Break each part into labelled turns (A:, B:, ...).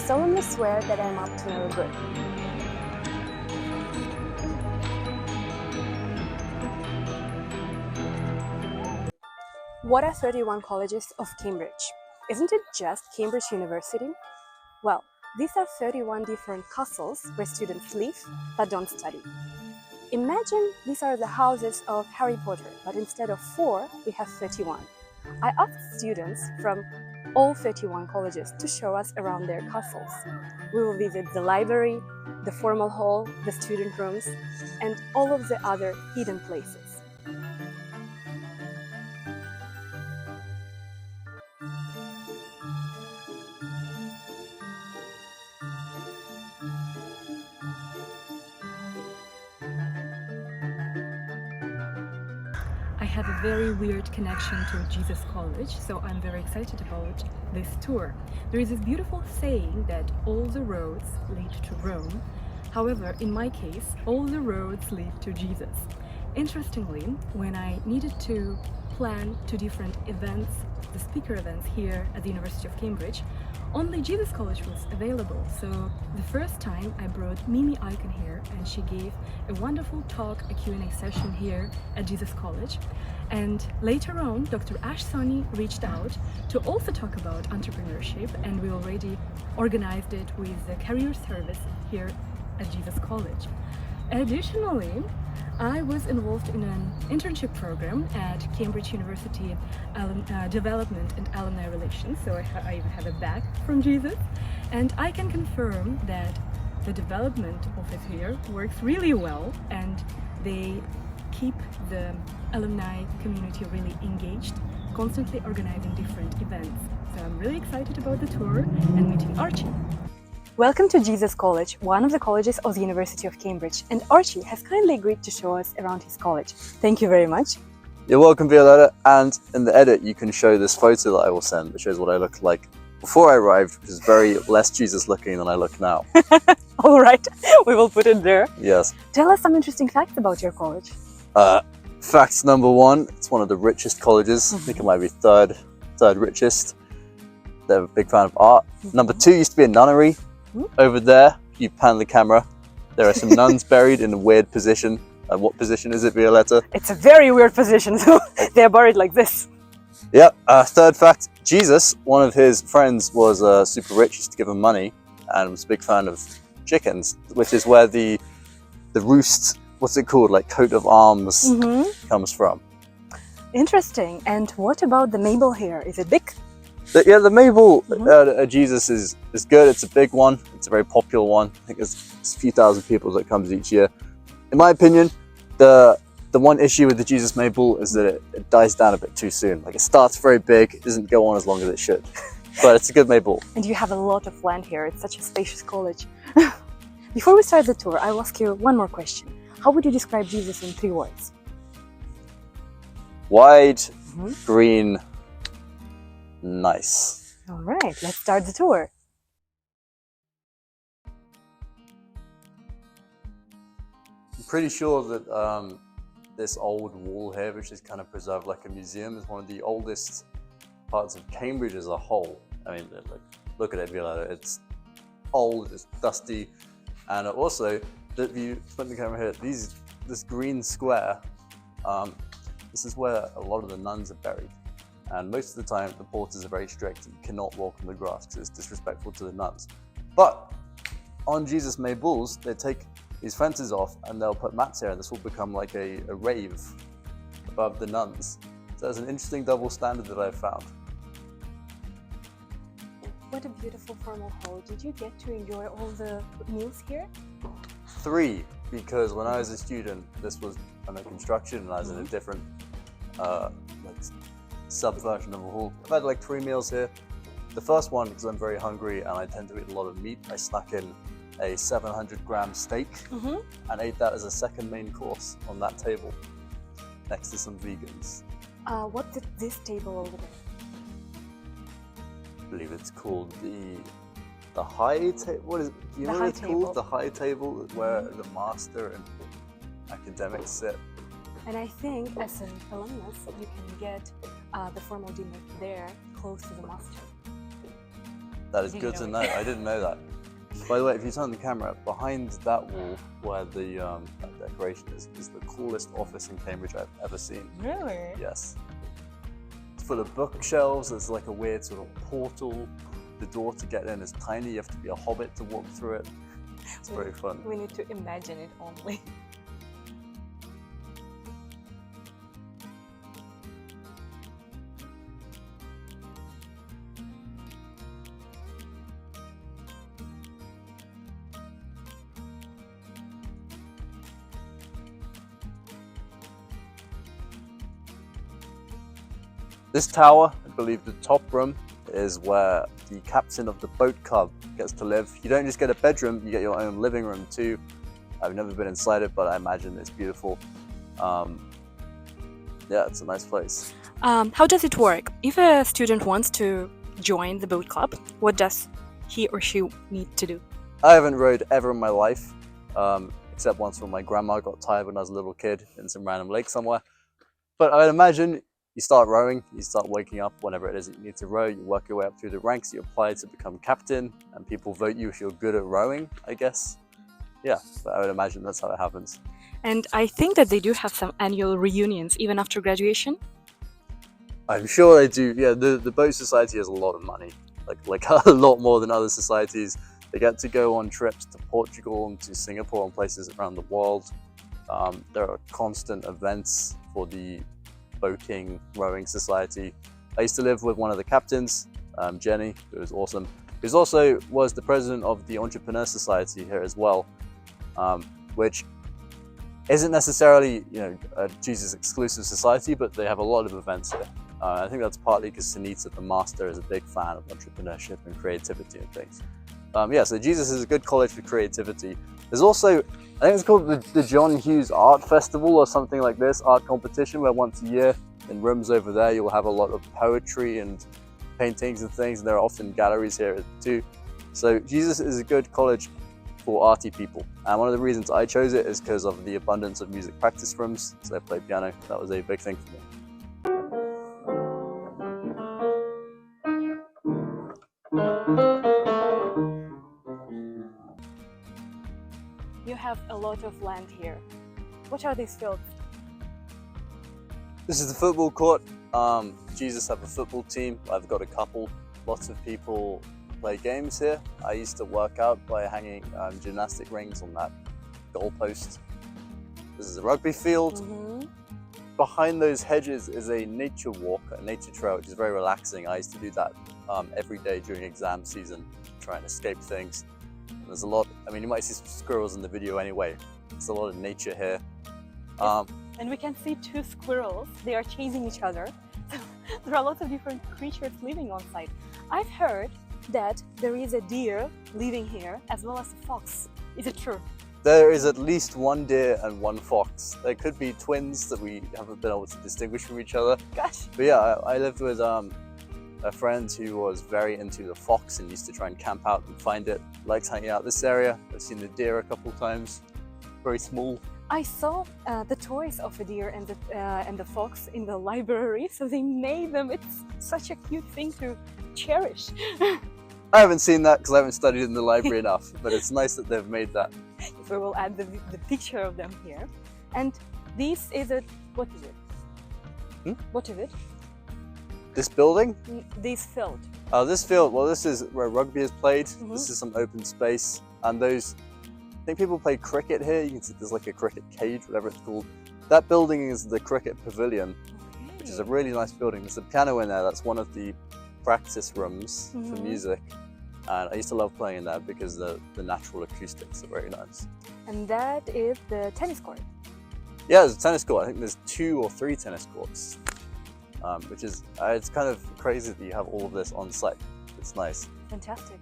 A: solemnly swear that I am up to no good. What are 31 colleges of Cambridge? Isn't it just Cambridge University? Well, these are 31 different castles where students live but don't study. Imagine these are the houses of Harry Potter, but instead of 4, we have 31. I asked students from all 31 colleges to show us around their castles. We will visit the library, the formal hall, the student rooms, and all of the other hidden places.
B: I have a very weird connection to Jesus College, so I'm very excited about this tour. There is this beautiful saying that all the roads lead to Rome. However, in my case, all the roads lead to Jesus. Interestingly, when I needed to plan 2 different events, the speaker events here at the University of Cambridge, only Jesus College was available. So the first time I brought Mimi Icon here, and she gave a wonderful talk, a Q&A session here at Jesus College. And later on, Dr. Ash Soni reached out to also talk about entrepreneurship, and we already organized it with the career service here at Jesus College. Additionally, I was involved in an internship program at Cambridge University Development and Alumni Relations, so I even have a bag from Jesus, and I can confirm that the development office here works really well, and they keep the alumni community really engaged, constantly organizing different events. So I'm really excited about the tour and meeting Archie.
A: Welcome to Jesus College, one of the colleges of the University of Cambridge, and Archie has kindly agreed to show us around his college. Thank you very much.
C: You're welcome, Violetta, and in the edit you can show this photo that I will send that shows what I looked like before I arrived, which is very less Jesus looking than I look now.
A: All right, we will put it there.
C: Yes.
A: Tell us some interesting facts about your college.
C: Fact number 1, it's one of the richest colleges. I think it might be third richest. They're a big fan of art. Number 2 used to be a nunnery. Over there, you pan the camera, there are some nuns buried in a weird position. What position is it, Violetta?
A: It's a very weird position, so they're buried like this.
C: Yep. Third fact, Jesus, one of his friends was super rich, used to give him money, and was a big fan of chickens, which is where the Roost, what's it called, like coat of arms comes from.
A: Interesting. And what about the Mabel here? Is it big?
C: Yeah, the Mabel Jesus is good. It's a big one. It's a very popular one. I think there's a few thousand people that comes each year. In my opinion, the one issue with the Jesus Mabel is that it dies down a bit too soon. Like, it starts very big, it doesn't go on as long as it should. But it's a good Mabel.
A: And you have a lot of land here. It's such a spacious college. Before we start the tour, I'll ask you one more question. How would you describe Jesus in 3 words?
C: Wide, green, nice.
A: All right, let's start the tour.
C: I'm pretty sure that this old wall here, which is kind of preserved like a museum, is one of the oldest parts of Cambridge as a whole. I mean, like, look at it, Violetta. It's old, it's dusty, and also, if you put the camera here, this green square, this is where a lot of the nuns are buried. And most of the time, the porters are very strict and you cannot walk on the grass because it's disrespectful to the nuns. But on Jesus Mabels, they take these fences off and they'll put mats here, and this will become like a rave above the nuns. So there's an interesting double standard that I've found.
A: What a beautiful formal hall. Did you get to enjoy all the meals here?
C: 3, because when I was a student, this was under construction and I was in a different like subversion of a hall. I've had like 3 meals here. The first one, because I'm very hungry and I tend to eat a lot of meat, I snuck in a 700-gram steak and ate that as a second main course on that table next to some vegans.
A: What's this table over there?
C: I believe it's called the high table. What is it? Do you know what it's called? The high table, where the master and academics sit.
A: And I think as an alumnus, you can get the formal dinner there, close to the master.
C: That is good to know. I didn't know that. By the way, if you turn the camera, behind that wall where the that decoration is the coolest office in Cambridge I've ever seen.
B: Really?
C: Yes. It's full of bookshelves. There's like a weird sort of portal. The door to get in is tiny. You have to be a hobbit to walk through it. It's very fun.
B: We need to imagine it only.
C: This tower, I believe the top room, is where the captain of the boat club gets to live. You don't just get a bedroom, you get your own living room too. I've never been inside it, but I imagine it's beautiful. Yeah, it's a nice place.
A: How does it work? If a student wants to join the boat club, what does he or she need to do?
C: I haven't rowed ever in my life, except once when my grandma got tired when I was a little kid in some random lake somewhere. But I'd imagine you start rowing, you start waking up whenever it is that you need to row, you work your way up through the ranks, you apply to become captain, and people vote you if you're good at rowing, I guess. Yeah, but I would imagine that's how it happens.
A: And I think that they do have some annual reunions even after graduation.
C: I'm sure they do. Yeah, the boat society has a lot of money, like a lot more than other societies. They get to go on trips to Portugal and to Singapore and places around the world. There are constant events for the boating, rowing society. I used to live with one of the captains, Jenny, who was awesome, who also was the president of the Entrepreneur Society here as well, which isn't necessarily, a Jesus exclusive society, but they have a lot of events here. I think that's partly because Sunita, the master, is a big fan of entrepreneurship and creativity and things. Yeah, so Jesus is a good college for creativity. There's also, I think it's called the John Hughes Art Festival or something like this, art competition, where once a year in rooms over there you'll have a lot of poetry and paintings and things, and there are often galleries here too. So Jesus is a good college for arty people, and one of the reasons I chose it is because of the abundance of music practice rooms. So I play piano. That was a big thing for me.
A: You have a lot of land here. What are these fields?
C: This is the football court. Jesus have a football team. I've got a couple. Lots of people play games here. I used to work out by hanging gymnastic rings on that goalpost. This is a rugby field. Behind those hedges is a nature walk, a nature trail, which is very relaxing. I used to do that every day during exam season, try and escape things. And there's a lot, you might see some squirrels in the video anyway. There's a lot of nature here.
A: And we can see two squirrels. They are chasing each other. There are lots of different creatures living on site. I've heard that there is a deer living here as well as a fox. Is it true?
C: There is at least one deer and one fox. There could be twins that we haven't been able to distinguish from each other.
A: Gosh.
C: But yeah, I lived with a friend who was very into the fox and used to try and camp out and find it. Likes hanging out this area. I've seen the deer a couple times. Very small.
A: I saw the toys of the deer and the fox in the library, so they made them. It's such a cute thing to cherish.
C: I haven't seen that because I haven't studied in the library enough, but it's nice that they've made that.
A: So we'll add the picture of them here. And this is what is it? What is it?
C: This building?
A: This field.
C: This field, well, this is where rugby is played. This is some open space. And I think people play cricket here. You can see there's like a cricket cage, whatever it's called. That building is the cricket pavilion, which is a really nice building. There's a piano in there. That's one of the practice rooms for music. And I used to love playing in there because the natural acoustics are very nice.
A: And that is the tennis court.
C: Yeah, there's a tennis court. I think there's 2 or 3 tennis courts, which is, it's kind of crazy that you have all of this on site. It's nice.
A: Fantastic.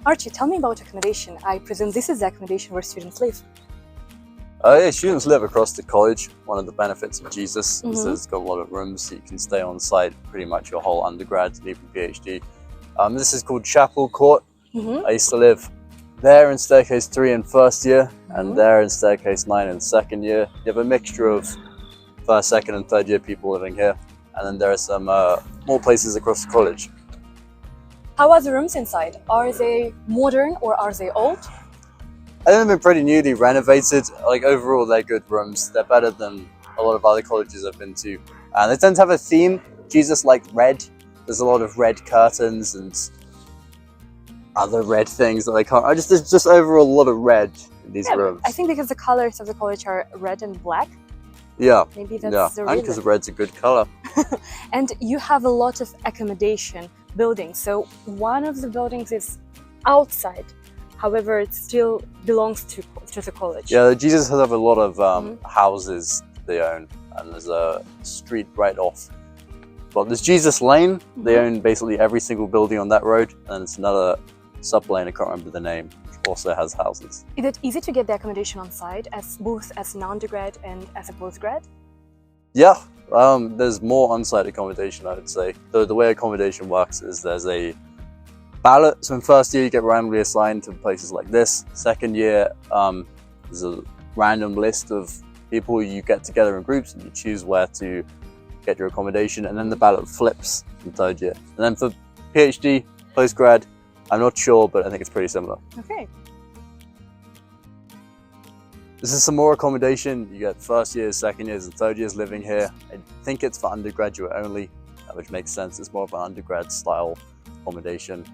A: Archie, tell me about accommodation. I presume this is the accommodation where students live.
C: Yeah, students live across the college. One of the benefits of Jesus is that it's got a lot of rooms, so you can stay on site pretty much your whole undergrad and even PhD. This is called Chapel Court. I used to live there in staircase 3 in first year, and there in staircase 9 in second year. You have a mixture of first, second, and third year people living here. and then there are some more places across the college.
A: How are the rooms inside? Are they modern or are they old?
C: I think they've been pretty newly renovated. Like overall, they're good rooms. They're better than a lot of other colleges I've been to. And they tend to have a theme. Jesus liked red. There's a lot of red curtains and other red things that I can't. There's just overall a lot of red in these rooms.
A: I think because the colors of the college are red and black.
C: Yeah.
A: Maybe that's the reason.
C: And because red's a good color.
A: And you have a lot of accommodation buildings. So one of the buildings is outside. However, it still belongs to the college.
C: Yeah, Jesus has a lot of houses they own, and there's a street right off. Well, there's Jesus Lane. They own basically every single building on that road, and it's another sub-lane, I can't remember the name, which also has houses.
A: Is it easy to get the accommodation on site, both as an undergrad and as a postgrad?
C: Yeah, there's more on-site accommodation, I would say. The way accommodation works is there's a ballot. So in first year, you get randomly assigned to places like this. Second year, there's a random list of people you get together in groups and you choose where to get your accommodation. And then the ballot flips in third year. And then for PhD, postgrad, I'm not sure, but I think it's pretty similar.
A: Okay.
C: This is some more accommodation. You get first years, second years, and third years living here. I think it's for undergraduate only, which makes sense. It's more of an undergrad style accommodation.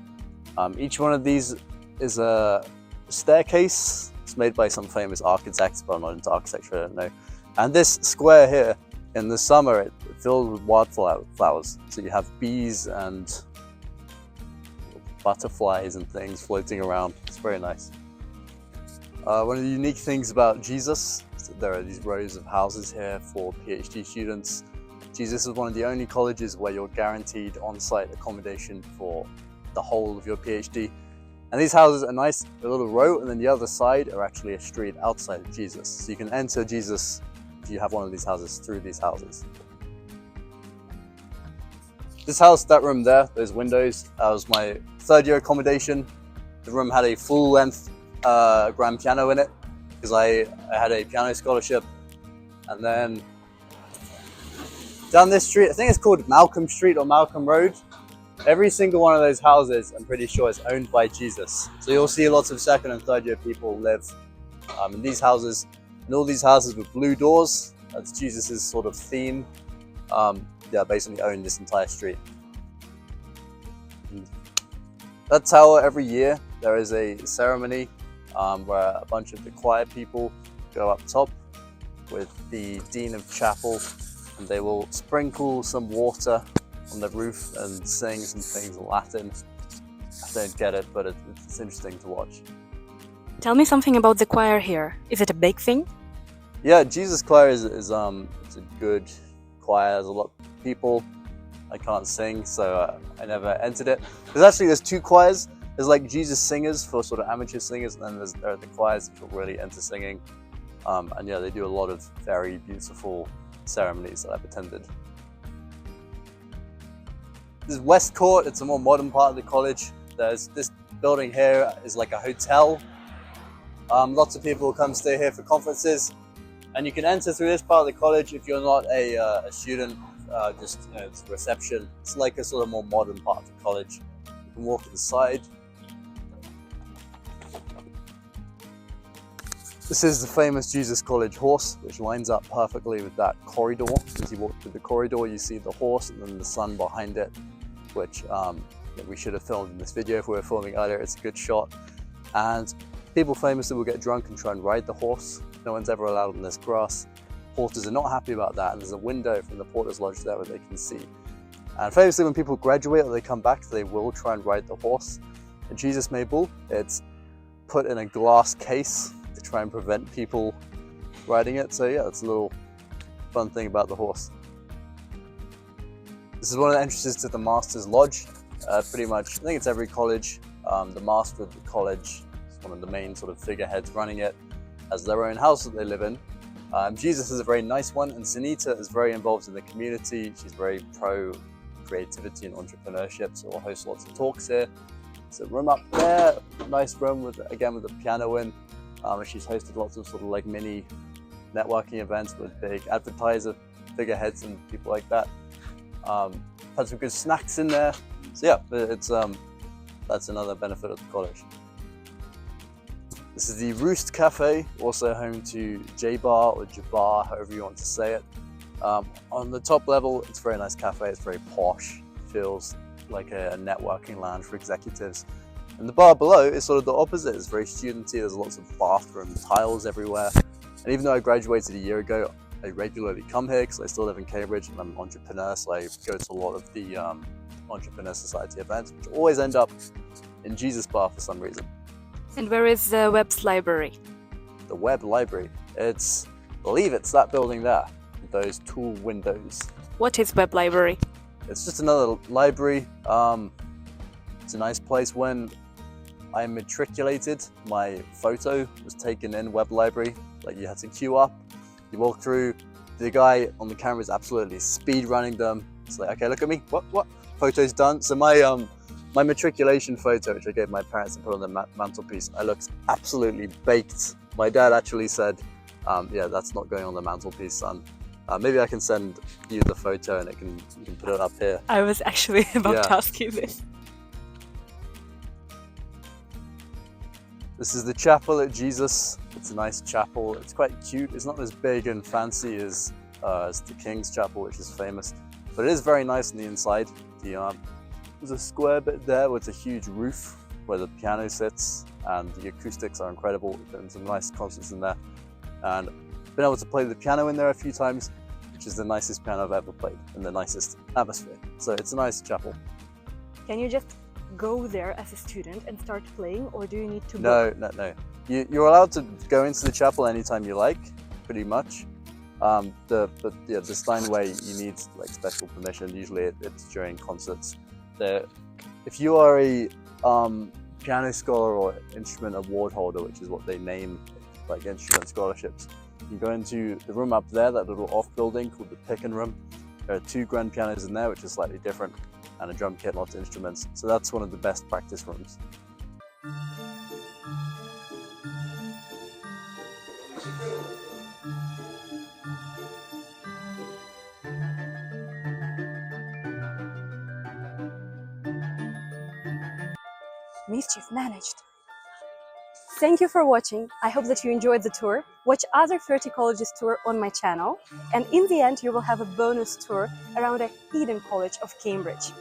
C: Each one of these is a staircase. It's made by some famous architects, but I'm not into architecture, I don't know. And this square here, in the summer, it's filled with wildflowers. So you have bees and butterflies and things floating around. It's very nice. One of the unique things about Jesus is that there are these rows of houses here for PhD students. Jesus is one of the only colleges where you're guaranteed on-site accommodation for the whole of your PhD. And these houses are nice, a little row, and then the other side are actually a street outside of Jesus. So you can enter Jesus if you have one of these houses through these houses. This house, that room there, those windows, that was my third year accommodation. The room had a full-length grand piano in it because I had a piano scholarship. And then down this street, I think it's called Malcolm Street or Malcolm Road, every single one of those houses, I'm pretty sure, is owned by Jesus. So you'll see lots of second and third year people live in these houses. And all these houses with blue doors, that's Jesus's sort of theme. Basically own this entire street. And that's how every year there is a ceremony where a bunch of the choir people go up top with the Dean of Chapel, and they will sprinkle some water on the roof and sing some things in Latin. I don't get it, but it's interesting to watch.
A: Tell me something about the choir here. Is it a big thing?
C: Yeah, Jesus Choir is it's a good choir. There's a lot of people. I can't sing, so I never entered it. There's two choirs. There's like Jesus singers for sort of amateur singers, and then there are the choirs which are really into singing. And yeah, they do a lot of very beautiful ceremonies that I've attended. This is West Court. It's a more modern part of the college. There's this building here is like a hotel. Lots of people come stay here for conferences, and you can enter through this part of the college if you're not a student. It's reception. It's like a sort of more modern part of the college. You can walk to the side. This is the famous Jesus College horse, which lines up perfectly with that corridor. As you walk through the corridor, you see the horse and then the sun behind it, which we should have filmed in this video if we were filming earlier. It's a good shot. And people famously will get drunk and try and ride the horse. No one's ever allowed on this grass. Porters are not happy about that, and there's a window from the porter's lodge there where they can see. And famously, when people graduate or they come back, they will try and ride the horse. A Jesus made bull, it's put in a glass case to try and prevent people riding it. So yeah, that's a little fun thing about the horse. This is one of the entrances to the Master's Lodge. Pretty much, I think it's every college. The master of the college is one of the main sort of figureheads running it, has their own house that they live in. Jesus is a very nice one, and Sunita is very involved in the community. She's very pro creativity and entrepreneurship, so we'll host lots of talks here. There's a room up there, nice room with a piano in. She's hosted lots of sort of like mini networking events with big advertiser figureheads and people like that. Had some good snacks in there. So yeah, it's that's another benefit of the college. This is the Roost Cafe, also home to J-Bar or J-Bar, however you want to say it. On the top level, it's a very nice cafe. It's very posh. Feels like a networking lounge for executives. And the bar below is sort of the opposite. It's very studenty. There's lots of bathroom tiles everywhere. And even though I graduated a year ago, I regularly come here because I still live in Cambridge and I'm an entrepreneur, so I go to a lot of the Entrepreneur Society events, which always end up in Jesus Bar for some reason.
A: And where is the Webb's library?
C: The Webb Library. I believe it's that building there, with those tall windows.
A: What is Webb Library?
C: It's just another library. It's a nice place. When I matriculated, my photo was taken in Webb Library. Like, you had to queue up, you walk through, the guy on the camera is absolutely speed running them. It's like, okay, look at me, what? Photo's done. So my matriculation photo, which I gave my parents and put on the mantelpiece, I looked absolutely baked. My dad actually said, yeah, that's not going on the mantelpiece, son. Maybe I can send you the photo and you can put it up here.
A: I was actually about to ask you this.
C: This is the chapel at Jesus. It's a nice chapel. It's quite cute. It's not as big and fancy as the King's Chapel, which is famous, but it is very nice on the inside. There's a square bit there with a huge roof where the piano sits, and the acoustics are incredible. We've done some nice concerts in there, and been able to play the piano in there a few times, which is the nicest piano I've ever played in the nicest atmosphere. So it's a nice chapel.
A: Can you just go there as a student and start playing, or do you need to book?
C: No. You're allowed to go into the chapel anytime you like, pretty much. The Steinway, you need like special permission. Usually it's during concerts. If you are a piano scholar or instrument award holder, which is what they name like instrument scholarships, you go into the room up there, that little off building called the Pick and Room. There are 2 grand pianos in there, which is slightly different, and a drum kit, lots of instruments. So that's one of the best practice rooms.
A: Mischief managed. Thank you for watching. I hope that you enjoyed the tour. Watch other 30 colleges tour on my channel, and in the end you will have a bonus tour around a hidden college of Cambridge.